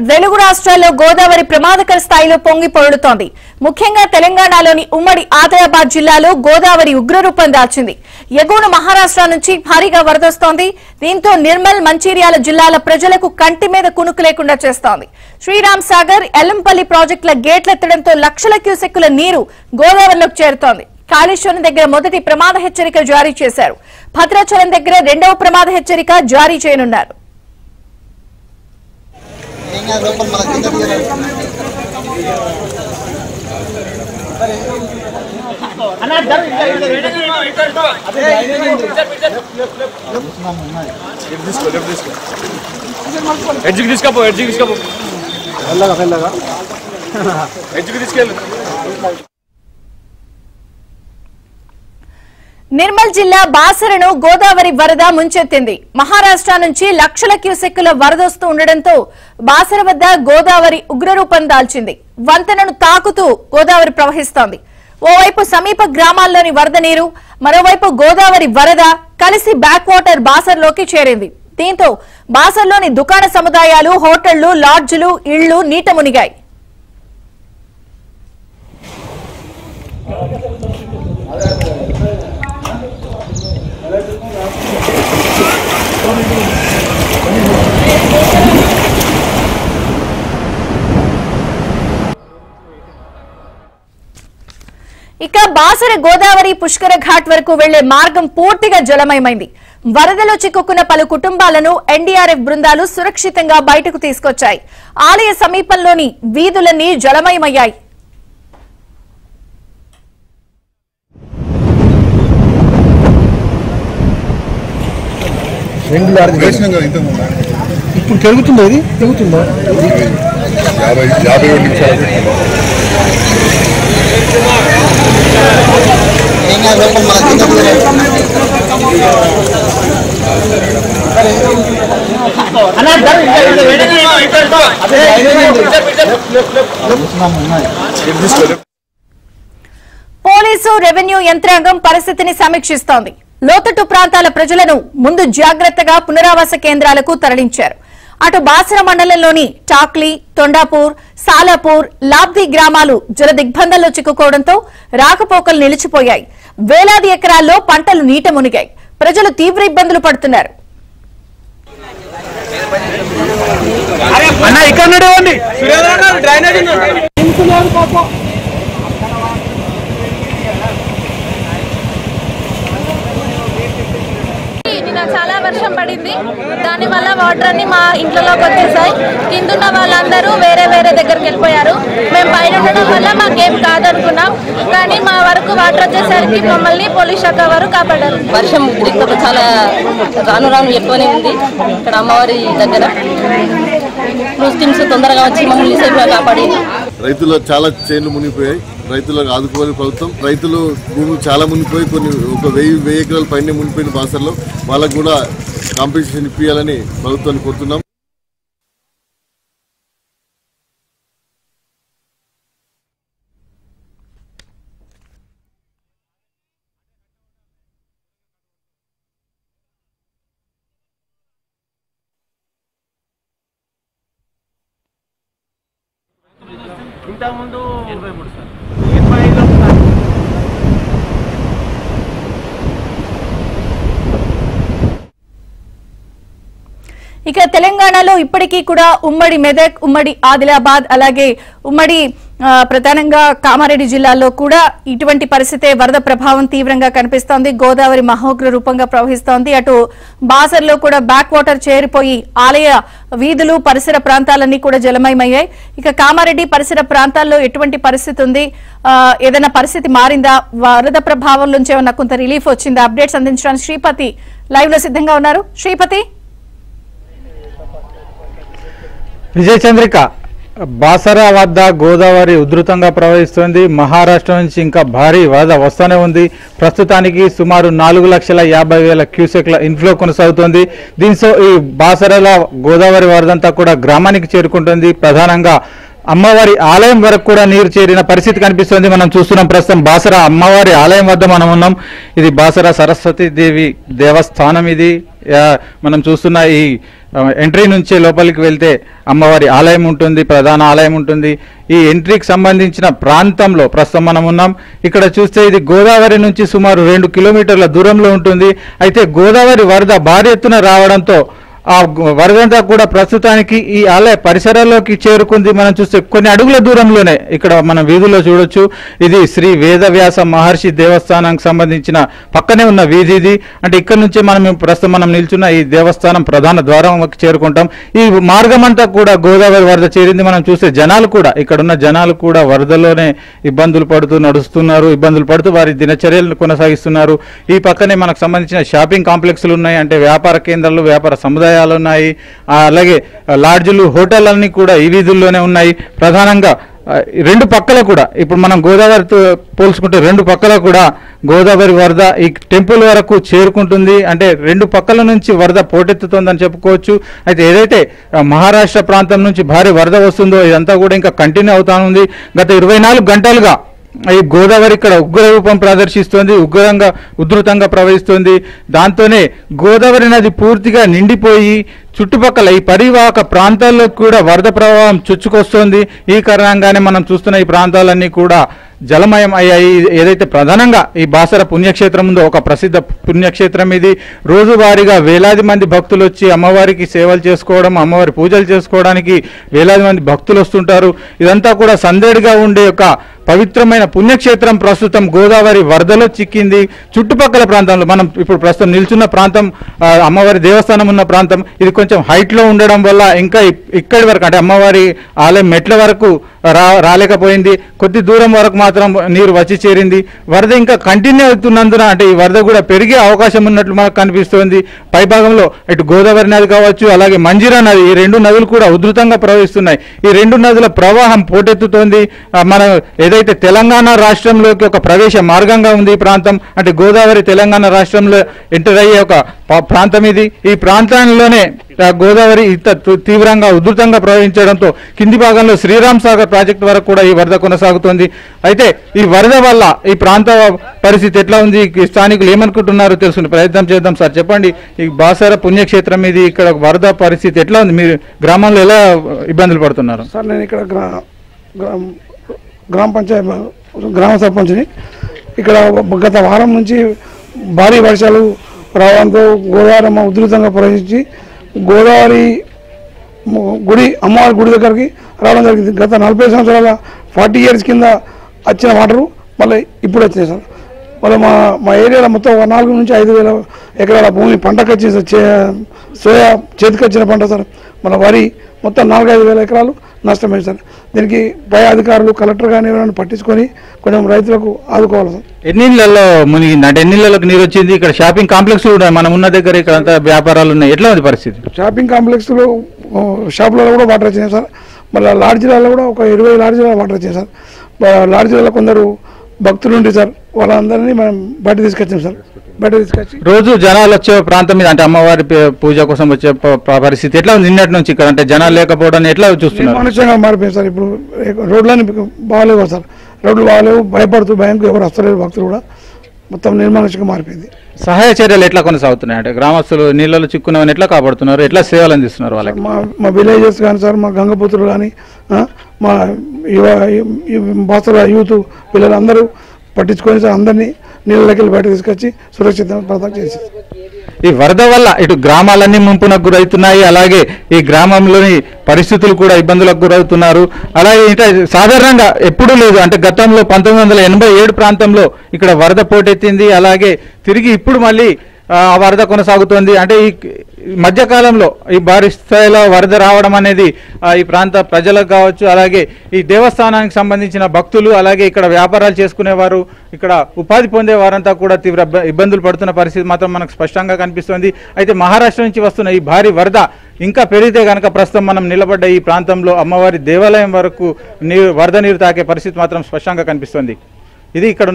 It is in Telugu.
తెలుగు రాష్ట్రాల్లో గోదావరి ప్రమాదకర స్థాయిలో పొంగి పొర్లుతోంది. ముఖ్యంగా తెలంగాణలోని ఉమ్మడి ఆదిలాబాద్ జిల్లాలో గోదావరి ఉగ్రరూపం దాల్చింది. ఎగువన మహారాష్ట్ర నుంచి భారీగా వరదొస్తోంది. దీంతో నిర్మల్, మంచిర్యాల జిల్లాల ప్రజలకు కంటి మీద కునుకు లేకుండా చేస్తోంది. శ్రీరామ్ సాగర్, ఎల్లంపల్లి ప్రాజెక్టుల గేట్లెత్తడంతో లక్షల క్యూసెక్కుల నీరు గోదావరిలోకి చేరుతోంది. కాళేశ్వరం దగ్గర మొదటి ప్రమాద హెచ్చరిక జారీ చేశారు. భద్రాచలం దగ్గర రెండవ ప్రమాద హెచ్చరిక జారీ చేయనున్నారు. నిర్మల్ జిల్లా బాసరను గోదావరి వరద ముంచెత్తింది. మహారాష్ట్ర నుంచి లక్షల క్యూసెక్కుల వరదొస్తూ ఉండడంతో బాసర వద్ద గోదావరి ఉగ్రరూపం దాల్చింది. వంతెనను తాకుతూ గోదావరి ప్రవహిస్తోంది. ఓవైపు సమీప గ్రామాల్లోని వరద నీరు, మరోవైపు గోదావరి వరద కలిసి బ్యాక్ వాటర్ బాసర్లోకి చేరింది. దీంతో బాసర్లోని దుకాణ సముదాయాలు, హోటళ్లు, లాడ్జులు, ఇళ్లు నీట మునిగాయి. ఇక బాసర గోదావరి పుష్కర ఘాట్ వరకు వెళ్లే మార్గం పూర్తిగా జలమయమైంది. వరదలో చిక్కుకున్న పలు కుటుంబాలను ఎన్డీఆర్ఎఫ్ బృందాలు సురక్షితంగా బయటకు తీసుకొచ్చాయి. ఆలయ సమీపంలోని వీధులన్నీ జలమయమయ్యాయి. ఇప్పుడు పెరుగుతుందా? ఇది పెరుగుతుందా? 50 నిమిషాలు. పోలీసు, రెవెన్యూ యంత్రాంగం పరిస్థితిని సమీక్షిస్తోంది. లోతట్టు ప్రాంతాల ప్రజలను ముందు జాగ్రత్తగా పునరావాస కేంద్రాలకు తరలించారు. అటు బాసర మండలంలోని టాక్లీ, తొండాపూర్, సాలాపూర్, లాబ్ది గ్రామాలు జల దిగ్బంధంలో చిక్కుకోవడంతో రాకపోకలు నిలిచిపోయాయి. వేలాది ఎకరాల్లో పంటలు నీట మునిగాయి. ప్రజలు తీవ్ర ఇబ్బందులు పడుతున్నారు. చాలా వర్షం పడింది. దానివల్ల వాటర్ అన్ని మా ఇంట్లోకి వచ్చేసాయి. కిందున్న వాళ్ళందరూ వేరే వేరే దగ్గరికి వెళ్ళిపోయారు. మేము పైన ఉండడం వల్ల మాకేం కాదనుకున్నాం, కానీ మా వరకు వాటర్ వచ్చేసరికి మమ్మల్ని పోలీస్ శాఖ వారు కాపాడారు. వర్షం ఉద్రిక్తత చాలా రాను రాను ఎక్కువనే ఉంది. ఇక్కడ అమ్మవారి దగ్గర ముస్లిమ్స్ తొందరగా వచ్చి మమ్మల్ని సేఫ్గా కాపాడింది. రైతులు చాలా చేనులు మునిగిపోయాయి. రైతులకు ఆదుకోవాలి ప్రభుత్వం. రైతులు భూములు చాలా మునిగిపోయి ఒక 1000 ఎకరాల పైన మునిగిపోయిన బాసర్లో వాళ్ళకు కూడా కాంపెన్సేషన్ ఇప్పించాలని ప్రభుత్వాన్ని కోరుతున్నాం. ఇంతకుముందు 83 సార్. ఇక తెలంగాణలో ఇప్పటికీ కూడా ఉమ్మడి మెదక్, ఉమ్మడి ఆదిలాబాద్, అలాగే ఉమ్మడి ప్రధానంగా కామారెడ్డి జిల్లాల్లో కూడా ఇటువంటి పరిస్థితే వరద ప్రభావం తీవ్రంగా కనిపిస్తోంది. గోదావరి మహోగ్ర రూపంగా ప్రవహిస్తోంది. అటు బాసర్లో కూడా బ్యాక్ వాటర్ చేరిపోయి ఆలయ వీధులు, పరిసర ప్రాంతాలన్నీ కూడా జలమయమయ్యాయి. ఇక కామారెడ్డి పరిసర ప్రాంతాల్లో ఎటువంటి పరిస్థితి ఉంది? ఏదైనా పరిస్థితి మారిందా? వరద ప్రభావం నుంచి ఏమన్నా కొంత రిలీఫ్ వచ్చిందా? అప్డేట్స్ అందించడానికి శ్రీపతి లైవ్ లో సిద్ధంగా ఉన్నారు. శ్రీపతి, విజయ చంద్రిక, బాసర వద్ద గోదావరి ఉధృతంగా ప్రవహిస్తోంది. మహారాష్ట్ర నుంచి ఇంకా భారీ వరద వస్తూనే ఉంది. ప్రస్తుతానికి సుమారు 4,50,000 క్యూసెక్ల ఇన్ఫ్లో కొనసాగుతోంది. దీంతో ఈ బాసరలో గోదావరి వరదంతా కూడా గ్రామానికి చేరుకుంటుంది. ప్రధానంగా అమ్మవారి ఆలయం వరకు కూడా నీరు చేరిన పరిస్థితి కనిపిస్తుంది. మనం చూస్తున్నాం ప్రస్తుతం బాసర అమ్మవారి ఆలయం వద్ద మనం ఉన్నాం. ఇది బాసర సరస్వతి దేవి దేవస్థానం. ఇది మనం చూస్తున్న ఈ ఎంట్రీ నుంచి లోపలికి వెళ్తే అమ్మవారి ఆలయం ఉంటుంది, ప్రధాన ఆలయం ఉంటుంది. ఈ ఎంట్రీకి సంబంధించిన ప్రాంతంలో ప్రస్తుతం మనం ఉన్నాం. ఇక్కడ చూస్తే ఇది గోదావరి నుంచి సుమారు 2 కిలోమీటర్ల దూరంలో ఉంటుంది. అయితే గోదావరి వరద భారీ ఎత్తున రావడంతో ఆ వరదంతా కూడా ప్రస్తుతానికి ఈ ఆలయ పరిసరాల్లోకి చేరుకుంది. మనం చూస్తే కొన్ని అడుగుల దూరంలోనే ఇక్కడ మనం వీధిలో చూడొచ్చు. ఇది శ్రీ వేదవ్యాస మహర్షి దేవస్థానానికి సంబంధించిన పక్కనే ఉన్న వీధి ఇది. అంటే ఇక్కడ నుంచే ప్రస్తుతం మనం నిల్చున్న ఈ దేవస్థానం ప్రధాన ద్వారంకి చేరుకుంటాం. ఈ మార్గం అంతా కూడా గోదావరి వరద చేరింది. మనం చూస్తే జనాలు కూడా ఇక్కడున్న జనాలు కూడా వరదలోనే ఇబ్బందులు పడుతూ నడుస్తున్నారు, ఇబ్బందులు పడుతూ వారి దినచర్యలను కొనసాగిస్తున్నారు. ఈ పక్కనే మనకు సంబంధించిన షాపింగ్ కాంప్లెక్స్లు ఉన్నాయి, అంటే వ్యాపార కేంద్రాలు, వ్యాపార సముదాయాలు ఉన్నాయి. అలాగే లాడ్జులు, హోటల్ అన్ని కూడా ఈ వీధుల్లోనే ఉన్నాయి. ప్రధానంగా 2 పక్కల కూడా ఇప్పుడు మనం గోదావరితో పోల్చుకుంటే 2 పక్కల కూడా గోదావరి వరద ఈ టెంపుల్ వరకు చేరుకుంటుంది. అంటే 2 పక్కల నుంచి వరద పోటెత్తుతోందని చెప్పుకోవచ్చు. అయితే ఏదైతే మహారాష్ట్ర ప్రాంతం నుంచి భారీ వరద వస్తుందో ఇదంతా కూడా ఇంకా కంటిన్యూ అవుతా ఉంది. గత 24 గంటలుగా ఈ గోదావరి ఇక్కడ ఉగ్ర రూపం ప్రదర్శిస్తోంది, ఉధృతంగా ప్రవహిస్తుంది. దాంతోనే గోదావరి నది పూర్తిగా నిండిపోయి చుట్టుపక్కల ఈ పరివాహక ప్రాంతాల్లో కూడా వరద ప్రవాహం చొచ్చుకొస్తోంది. ఈ కారణంగానే మనం చూస్తున్న ఈ ప్రాంతాలన్నీ కూడా జలమయం అయ్యాయి. ఏదైతే ప్రధానంగా ఈ బాసర పుణ్యక్షేత్రం ఉందో ఒక ప్రసిద్ధ పుణ్యక్షేత్రం ఇది. రోజువారీగా వేలాది మంది భక్తులు వచ్చి అమ్మవారికి సేవలు చేసుకోవడం, అమ్మవారి పూజలు చేసుకోవడానికి వేలాది మంది భక్తులు వస్తుంటారు. ఇదంతా కూడా సందడిగా ఉండే ఒక పవిత్రమైన పుణ్యక్షేత్రం ప్రస్తుతం గోదావరి వరదలో చిక్కింది. చుట్టుపక్కల ప్రాంతంలో మనం ఇప్పుడు ప్రస్తుతం నిల్చున్న ప్రాంతం అమ్మవారి దేవస్థానం ఉన్న ప్రాంతం. ఇది కొంచెం హైట్లో ఉండడం వల్ల ఇంకా ఇక్కడి వరకు అంటే అమ్మవారి ఆలయం మెట్ల వరకు రాలేకపోయింది. కొద్ది దూరం వరకు మాత్రం నీరు వచ్చి చేరింది. వరద ఇంకా కంటిన్యూ అవుతున్నందున అంటే ఈ వరద కూడా పెరిగే అవకాశం ఉన్నట్లు మనకు కనిపిస్తోంది. పైభాగంలో ఇటు గోదావరి నది కావచ్చు, అలాగే మంజీరా నది, ఈ 2 నదులు కూడా ఉధృతంగా ప్రవహిస్తున్నాయి. ఈ 2 నదుల ప్రవాహం పోటెత్తుతోంది. మనం ఏదైతే తెలంగాణ రాష్ట్రంలోకి ఒక ప్రవేశ మార్గంగా ఉంది ఈ ప్రాంతం, అంటే గోదావరి తెలంగాణ రాష్ట్రంలో ఎంటర్ అయ్యే ఒక ప్రాంతం ఇది. ఈ ప్రాంతంలోనే గోదావరి ఇంత తీవ్రంగా ఉధృతంగా ప్రవహించడంతో కింది భాగంలో శ్రీరామ్ సాగర్ ప్రాజెక్టు వరకు కూడా ఈ వరద కొనసాగుతోంది. అయితే ఈ వరద వల్ల ఈ ప్రాంత పరిస్థితి ఎట్లా ఉంది, స్థానికులు ఏమనుకుంటున్నారో తెలుసుకునే ప్రయత్నం చేద్దాం. సార్ చెప్పండి, ఈ బాసర పుణ్యక్షేత్రం ఇది, ఇక్కడ వరద పరిస్థితి ఎట్లా ఉంది? మీరు గ్రామంలో ఎలా ఇబ్బందులు పడుతున్నారు? సార్ నేను ఇక్కడ గ్రామ పంచాయతీ గ్రామ సర్పంచ్ని. ఇక్కడ గత వారం నుంచి భారీ వర్షాలు రావడంతో గోదావరి ఉధృతంగా ప్రవహించి గోదావరి అమ్మవారి గుడి దగ్గరికి రావడం జరిగింది. గత 40 సంవత్సరాల 40 years కింద వచ్చిన వాటరు మళ్ళీ ఇప్పుడు వచ్చినాయి సార్. మళ్ళీ మా ఏరియాలో మొత్తం 4 నుంచి 5,000 ఎకరాల భూమి పంటకు వచ్చి సోయా చేతికి వచ్చిన పంట సార్. మళ్ళీ వరి మొత్తం 4-5 వేల ఎకరాలు నష్టమైంది సార్. దీనికి పై అధికారులు కలెక్టర్ కానీ ఎవరైనా పట్టించుకొని కొంచెం రైతులకు ఆదుకోవాలి సార్. ఎన్ని ఇళ్లలో మునిగింది, అంటే ఎన్ని ఇళ్లకు నీరు వచ్చింది? ఇక్కడ షాపింగ్ కాంప్లెక్స్ కూడా మనం ఉన్న దగ్గర ఇక్కడ అంతా వ్యాపారాలు ఉన్నాయి, ఎట్లా ఉంది పరిస్థితి? షాపింగ్ కాంప్లెక్స్లో షాపులలో కూడా వాటర్ వచ్చినాయి సార్. మళ్ళీ లాడ్జీలలో కూడా ఒక 20 లాడ్జీలలో వాటర్ వచ్చినాయి సార్. లాడ్జీలలో కొందరు భక్తులు ఉండి సార్, వాళ్ళందరినీ మనం బయట తీసుకొచ్చాం సార్. బయట తీసుకొచ్చి రోజు జనాలు వచ్చే ప్రాంతం మీద అంటే అమ్మవారి పూజ కోసం వచ్చే పరిస్థితి ఎట్లా ఉంది నిన్నటి నుంచి ఇక్కడ? అంటే జనాలు లేకపోవడాన్ని ఎట్లా చూస్తున్నారు? మనుష్యంగా మారిపోయింది సార్. ఇప్పుడు రోడ్లని బాగాలేవు సార్, రోడ్లు బాగాలేవు, భయపడుతూ భయంకి ఎవరు వస్తలేరు భక్తులు కూడా, మొత్తం నిర్మానుష్యంగా మారిపోయింది. సహాయ చర్యలు ఎట్లా కొనసాగుతున్నాయి? అంటే గ్రామస్తులు నీళ్ళలో చిక్కున్నవని ఎట్లా కాపాడుతున్నారు, ఎట్లా సేవలు అందిస్తున్నారు వాళ్ళకి? మా విలేజెస్ కానీ సార్, మా గంగపుత్రులు కానీ, మా బాసర యూత్ పిల్లలందరూ పట్టించుకొని సార్ అందరినీ నీళ్ళకి బయట తీసుకొచ్చి సురక్షితంగా చేసి. ఈ వరద వల్ల ఇటు గ్రామాలన్నీ ముంపునకు గురవుతున్నాయి, అలాగే ఈ గ్రామంలోని పరిస్థితులు కూడా ఇబ్బందులకు గురవుతున్నారు. అలాగే ఇంకా సాధారణంగా ఎప్పుడూ లేదు, అంటే గతంలో 1987 ప్రాంతంలో ఇక్కడ వరద పోటెత్తింది, అలాగే తిరిగి ఇప్పుడు మళ్ళీ ఆ వరద కొనసాగుతోంది. అంటే ఈ మధ్యకాలంలో ఈ భారీ స్థాయిలో వరద రావడం అనేది ఈ ప్రాంత ప్రజలకు కావచ్చు, అలాగే ఈ దేవస్థానానికి సంబంధించిన భక్తులు, అలాగే ఇక్కడ వ్యాపారాలు చేసుకునేవారు, ఇక్కడ ఉపాధి పొందేవారంతా కూడా తీవ్ర ఇబ్బందులు పడుతున్న పరిస్థితి మాత్రం మనకు స్పష్టంగా కనిపిస్తుంది. అయితే మహారాష్ట్ర నుంచి వస్తున్న ఈ భారీ వరద ఇంకా పెరిగితే కనుక ప్రస్తుతం మనం నిలబడ్డ ఈ ప్రాంతంలో అమ్మవారి దేవాలయం వరకు వరద నీరు తాకే పరిస్థితి మాత్రం స్పష్టంగా కనిపిస్తుంది. ఇది ఇక్కడ